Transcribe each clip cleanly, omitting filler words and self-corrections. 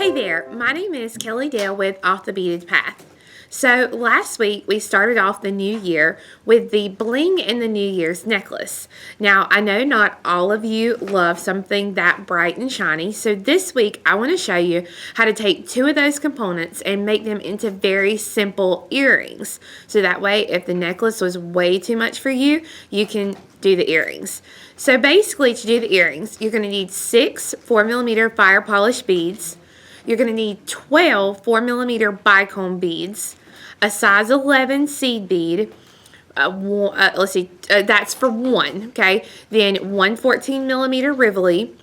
Hey there, my name is Kelly Dale with Off the Beaded Path. So last week we started off the new year with the Bling in the New Year's necklace. Now I know not all of you love something that bright and shiny, so this week I want to show you how to take two of those components and make them into very simple earrings. So that way if the necklace was way too much for you, you can do the earrings. So basically to do the earrings, you're going to need 6 4mm fire polished beads. You're going to need 12 4mm bicone beads, a size 11 seed bead, that's for one, okay? Then one 14mm Rivoli,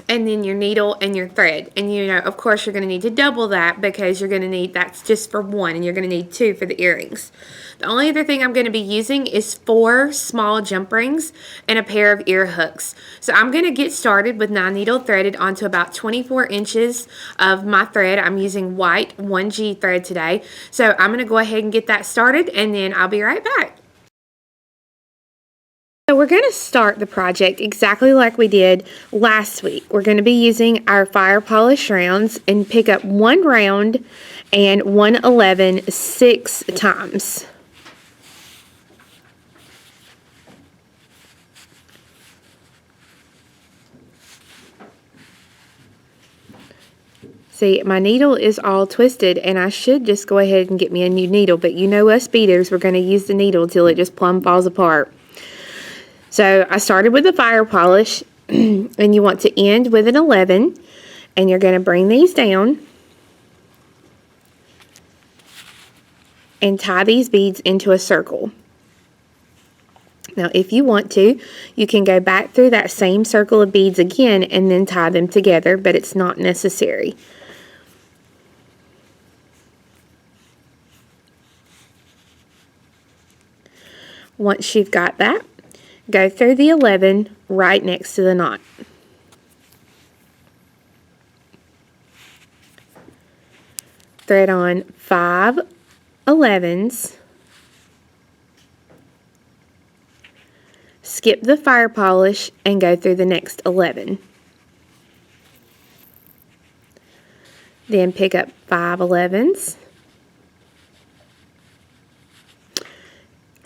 and then your needle and your thread. And you know, of course, you're going to need to double that because you're going to need, that's just for one, and you're going to need 2 for the earrings. The only other thing I'm going to be using is 4 small jump rings and a pair of ear hooks. So I'm going to get started with 9 needle threaded onto about 24 inches of my thread. I'm using white 1G thread today. So I'm going to go ahead and get that started, and then I'll be right back. So we're going to start the project exactly like we did last week. We're going to be using our fire polish rounds and pick up 1 round and 111 6 times. See, my needle is all twisted, and I should just go ahead and get me a new needle, but you know us beaders, we're going to use the needle till it just plumb falls apart. So I started with the fire polish, and you want to end with an 11, and you're going to bring these down and tie these beads into a circle. Now if you want to, you can go back through that same circle of beads again and then tie them together, but it's not necessary. Once you've got that, go through the 11 right next to the knot. Thread on 5 11s. Skip the fire polish and go through the next 11. Then pick up 5 11s.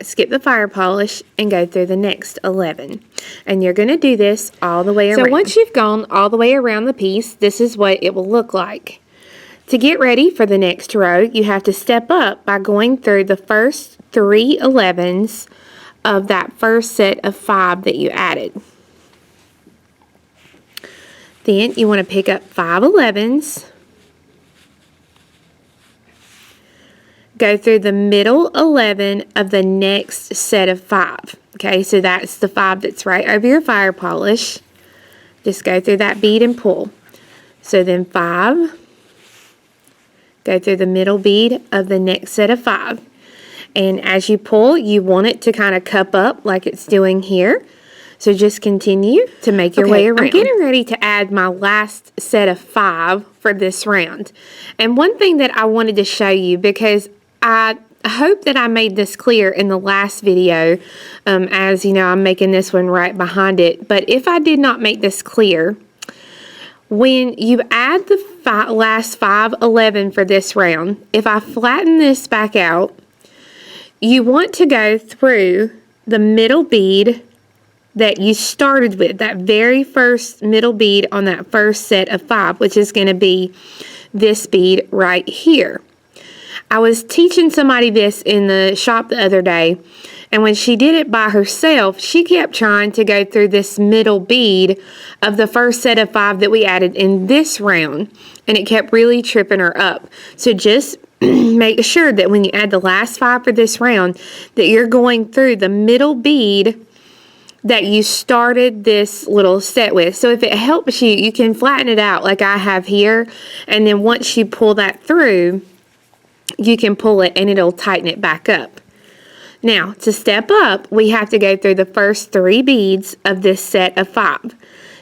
Skip the fire polish and go through the next 11. And you're going to do this all the way around. So once you've gone all the way around the piece, this is what it will look like. To get ready for the next row, you have to step up by going through the first 3 11s of that first set of 5 that you added. Then you want to pick up 5 11s. Go through the middle 11 of the next set of 5. Okay, so that's the 5 that's right over your fire polish. Just go through that bead and pull. So then 5. Go through the middle bead of the next set of 5. And as you pull, you want it to kind of cup up like it's doing here. So just continue to make your way around. I'm getting ready to add my last set of 5 for this round. And one thing that I wanted to show you, because I hope that I made this clear in the last video, as you know, I'm making this one right behind it. But if I did not make this clear, when you add the last 5 11 for this round, if I flatten this back out, you want to go through the middle bead that you started with, that very first middle bead on that first set of 5, which is going to be this bead right here. I was teaching somebody this in the shop the other day, and when she did it by herself, she kept trying to go through this middle bead of the first set of 5 that we added in this round, and it kept really tripping her up. So just make sure that when you add the last 5 for this round, that you're going through the middle bead that you started this little set with. So if it helps you, you can flatten it out like I have here, and then once you pull that through, you can pull it and it'll tighten it back up. Now, to step up, we have to go through the first 3 beads of this set of 5.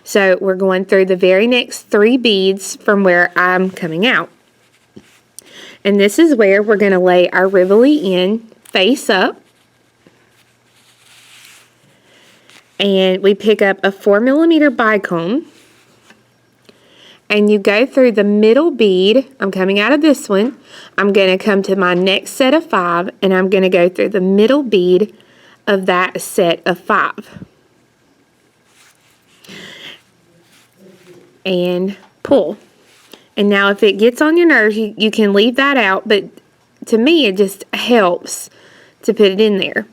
So we're going through the very next 3 beads from where I'm coming out. And this is where we're going to lay our Rivoli in face up. And we pick up a 4mm bicone. and you go through the middle bead. I'm coming out of this one. I'm going to come to my next set of 5, and I'm going to go through the middle bead of that set of 5. And pull. And now if it gets on your nerves, you can leave that out, but to me it just helps to put it in there.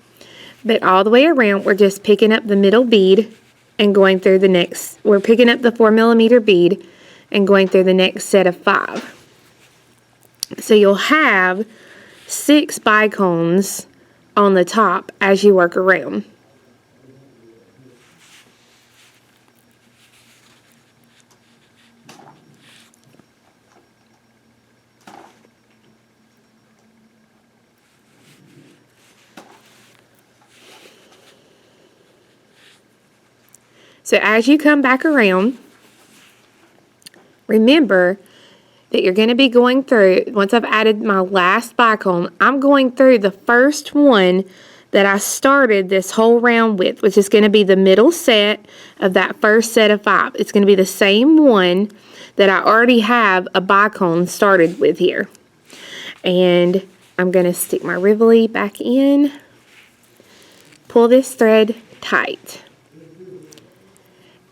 But all the way around, we're just picking up the middle bead and going through the next. We're picking up the 4mm bead and going through the next set of 5. So you'll have 6 bicones on the top as you work around. So as you come back around, remember that you're going to be going through, once I've added my last bicone, I'm going through the first one that I started this whole round with, which is going to be the middle set of that first set of 5. It's going to be the same one that I already have a bicone started with here. And I'm going to stick my Rivoli back in, pull this thread tight.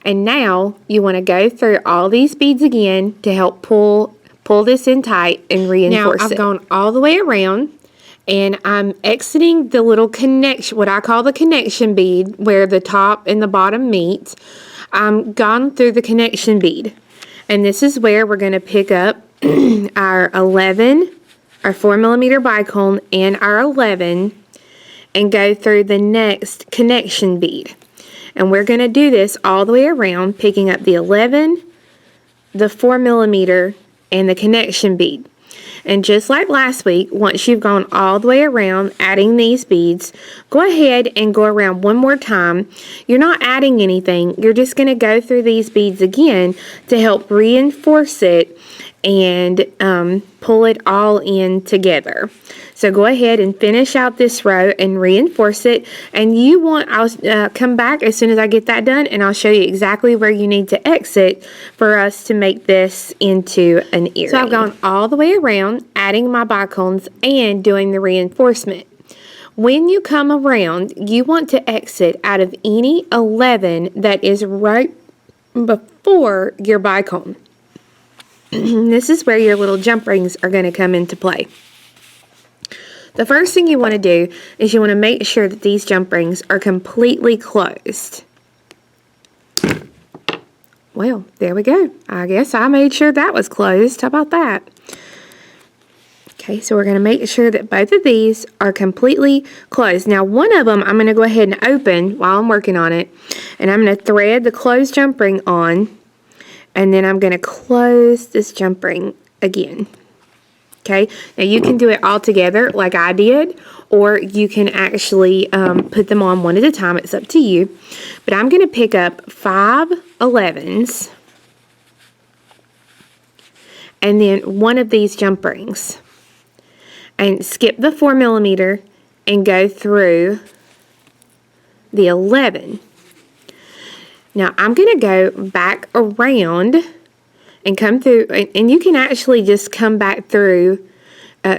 And now you want to go through all these beads again to help pull this in tight and reinforce it. Now I've gone all the way around, and I'm exiting the little connection, what I call the connection bead, where the top and the bottom meet. I'm gone through the connection bead, and this is where we're going to pick up our 11, our 4mm bicone, and our 11, and go through the next connection bead. And we're going to do this all the way around, picking up the 11, the 4mm, and the connection bead. And just like last week, once you've gone all the way around adding these beads, go ahead and go around one more time. You're not adding anything. You're just going to go through these beads again to help reinforce it and pull it all in together. So go ahead and finish out this row and reinforce it. And I'll come back as soon as I get that done, and I'll show you exactly where you need to exit for us to make this into an earring. So I've gone all the way around, adding my bicones and doing the reinforcement. When you come around, you want to exit out of any 11 that is right before your bicone. This is where your little jump rings are going to come into play. The first thing you want to do is you want to make sure that these jump rings are completely closed. Well, there we go. I guess I made sure that was closed. How about that? Okay, so we're going to make sure that both of these are completely closed. Now, one of them I'm going to go ahead and open while I'm working on it. And I'm going to thread the closed jump ring on. And then I'm going to close this jump ring again. Okay, now you can do it all together like I did, or you can actually put them on one at a time. It's up to you. But I'm going to pick up 5 11s and then one of these jump rings and skip the 4mm and go through the 11. Now I'm going to go back around and come through, and you can actually just come back through,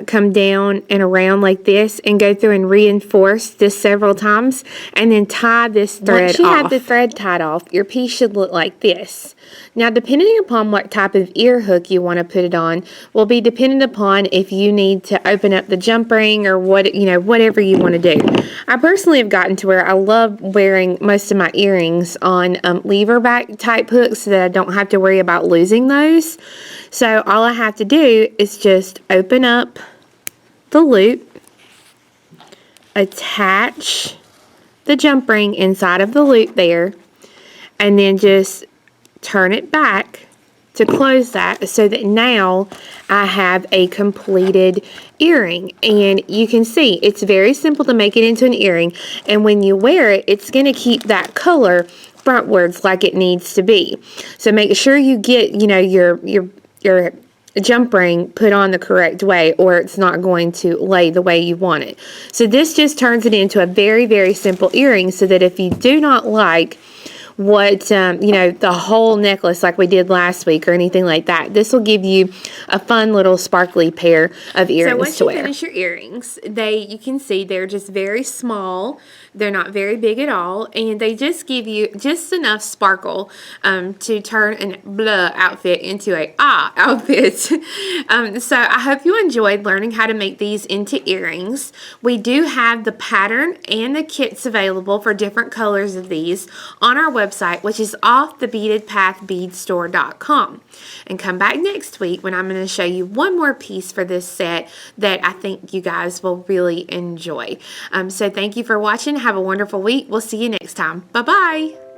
come down and around like this and go through and reinforce this several times and then tie this thread off. Once you have the thread tied off, your piece should look like this. Now, depending upon what type of ear hook you want to put it on will be dependent upon if you need to open up the jump ring or whatever you want to do. I personally have gotten to where I love wearing most of my earrings on lever back type hooks so that I don't have to worry about losing those. So all I have to do is just open up the loop, attach the jump ring inside of the loop there, and then just turn it back to close that so that now I have a completed earring. And you can see it's very simple to make it into an earring, and when you wear it, it's going to keep that color frontwards like it needs to be. So make sure you get your jump ring put on the correct way, or it's not going to lay the way you want it. So this just turns it into a very, very simple earring, so that if you do not like what, the whole necklace like we did last week or anything like that. This will give you a fun little sparkly pair of earrings to wear. So once you finish your earrings, you can see they're just very small. They're not very big at all, and they just give you just enough sparkle to turn a blah outfit into a outfit. So I hope you enjoyed learning how to make these into earrings. We do have the pattern and the kits available for different colors of these on our website, which is offthebeadedpathbeadstore.com. And come back next week when I'm going to show you one more piece for this set that I think you guys will really enjoy. So thank you for watching. Have a wonderful week. We'll see you next time. Bye-bye.